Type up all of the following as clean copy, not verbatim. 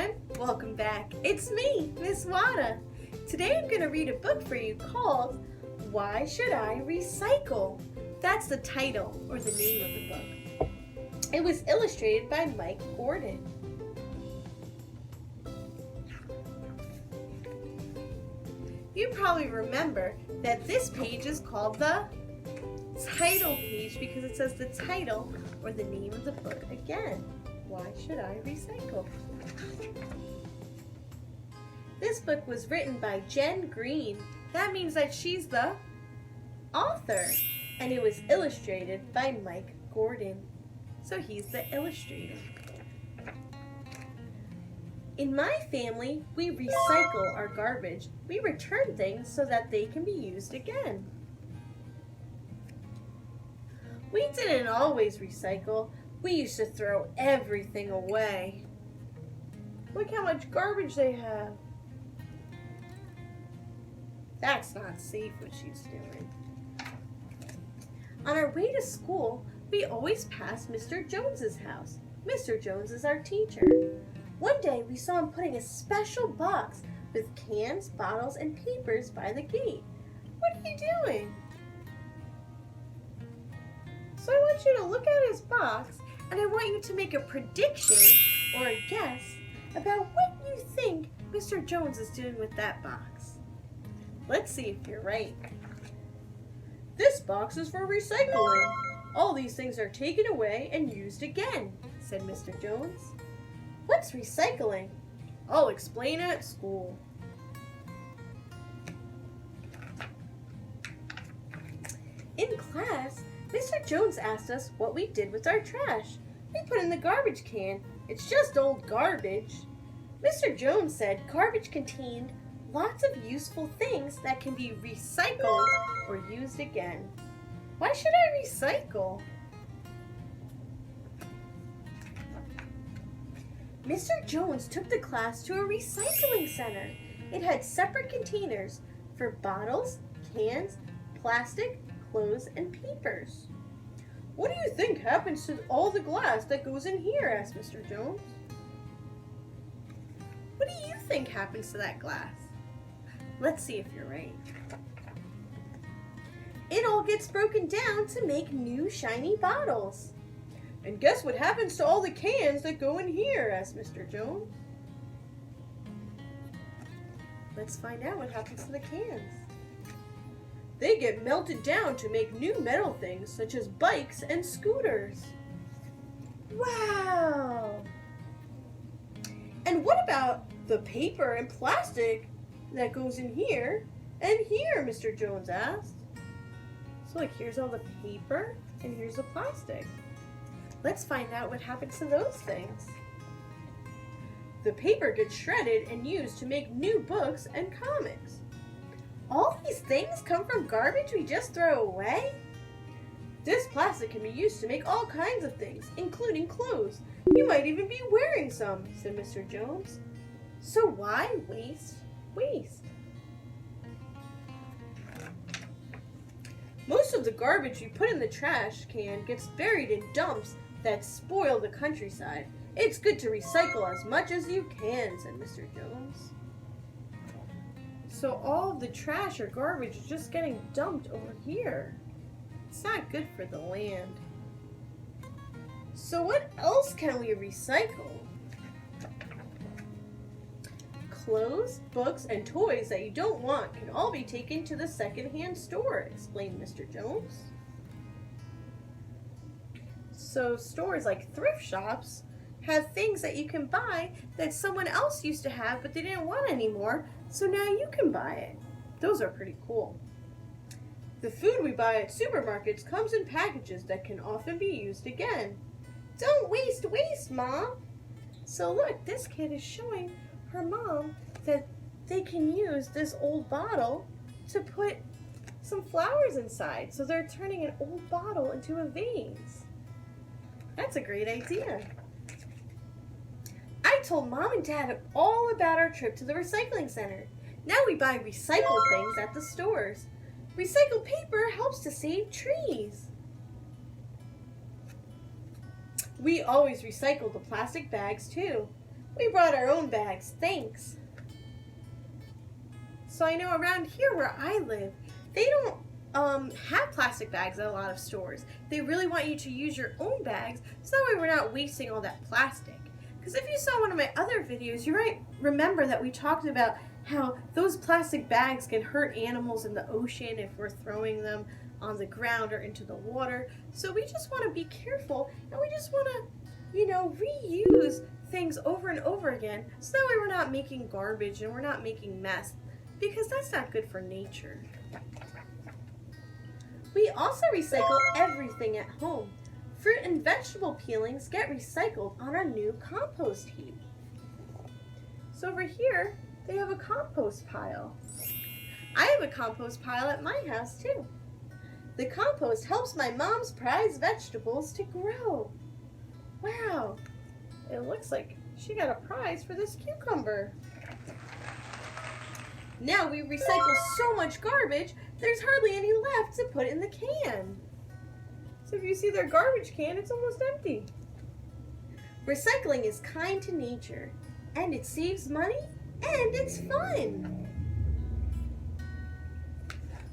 everyone, welcome back. It's me, Miss Wada. Today I'm going to read a book for you called Why Should I Recycle? That's the title or the name of the book. It was illustrated by Mike Gordon. You probably remember that this page is called the title page because it says the title or the name of the book again. Why should I recycle? This book was written by Jen Green. That means that she's the author. And it was illustrated by Mike Gordon. So he's the illustrator. In my family, we recycle our garbage. We return things so that they can be used again. We didn't always recycle. We used to throw everything away. Look how much garbage they have. That's not safe what she's doing. On our way to school, we always passed Mr. Jones's house. Mr. Jones is our teacher. One day we saw him putting a special box with cans, bottles, and papers by the gate. What are you doing? So I want you to look at his box and I want you to make a prediction or a guess about what you think Mr. Jones is doing with that box. Let's see if you're right. This box is for recycling. All these things are taken away and used again, said Mr. Jones. What's recycling? I'll explain at school. In class, Mr. Jones asked us what we did with our trash. We put in the garbage can. It's just old garbage. Mr. Jones said garbage contained lots of useful things that can be recycled or used again. Why should I recycle? Mr. Jones took the class to a recycling center. It had separate containers for bottles, cans, plastic, clothes, and papers. What do you think happens to all the glass that goes in here? Asked Mr. Jones. What do you think happens to that glass? Let's see if you're right. It all gets broken down to make new shiny bottles. And guess what happens to all the cans that go in here? Asked Mr. Jones. Let's find out what happens to the cans. They get melted down to make new metal things such as bikes and scooters. Wow! And what about the paper and plastic that goes in here and here, Mr. Jones asked. So like here's all the paper and here's the plastic. Let's find out what happens to those things. The paper gets shredded and used to make new books and comics. All these things come from garbage we just throw away? This plastic can be used to make all kinds of things, including clothes. You might even be wearing some, said Mr. Jones. So why waste? Most of the garbage we put in the trash can gets buried in dumps that spoil the countryside. It's good to recycle as much as you can, said Mr. Jones. So all of the trash or garbage is just getting dumped over here. It's not good for the land. So what else can we recycle? Clothes, books, and toys that you don't want can all be taken to the secondhand store, explained Mr. Jones. So stores like thrift shops have things that you can buy that someone else used to have but they didn't want anymore, so now you can buy it. Those are pretty cool. The food we buy at supermarkets comes in packages that can often be used again. Don't waste, Mom! So look, this kid is showing her mom that they can use this old bottle to put some flowers inside. So they're turning an old bottle into a vase. That's a great idea. I told Mom and Dad all about our trip to the recycling center. Now we buy recycled things at the stores. Recycled paper helps to save trees. We always recycle the plastic bags too. We brought our own bags, thanks. So I know around here where I live, they don't have plastic bags at a lot of stores. They really want you to use your own bags so that way we're not wasting all that plastic. Because if you saw one of my other videos, you might remember that we talked about how those plastic bags can hurt animals in the ocean if we're throwing them on the ground or into the water. So we just want to be careful, and we just want to, reuse things over and over again so that way we're not making garbage and we're not making mess, because that's not good for nature. We also recycle everything at home. Fruit and vegetable peelings get recycled on our new compost heap. So over here, they have a compost pile. I have a compost pile at my house too. The compost helps my mom's prized vegetables to grow. Wow, it looks like she got a prize for this cucumber. Now we recycle so much garbage, there's hardly any left to put in the can. So if you see their garbage can, it's almost empty. Recycling is kind to nature, and it saves money, and it's fun.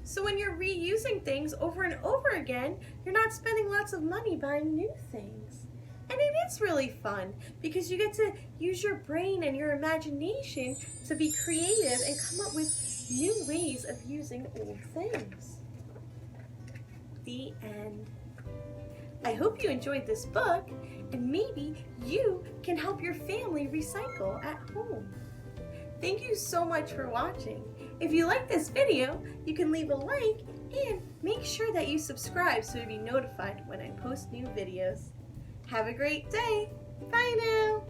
So when you're reusing things over and over again, you're not spending lots of money buying new things. And it is really fun because you get to use your brain and your imagination to be creative and come up with new ways of using old things. The end. I hope you enjoyed this book, and maybe you can help your family recycle at home. Thank you so much for watching. If you like this video, you can leave a like and make sure that you subscribe so you'll be notified when I post new videos. Have a great day. Bye now.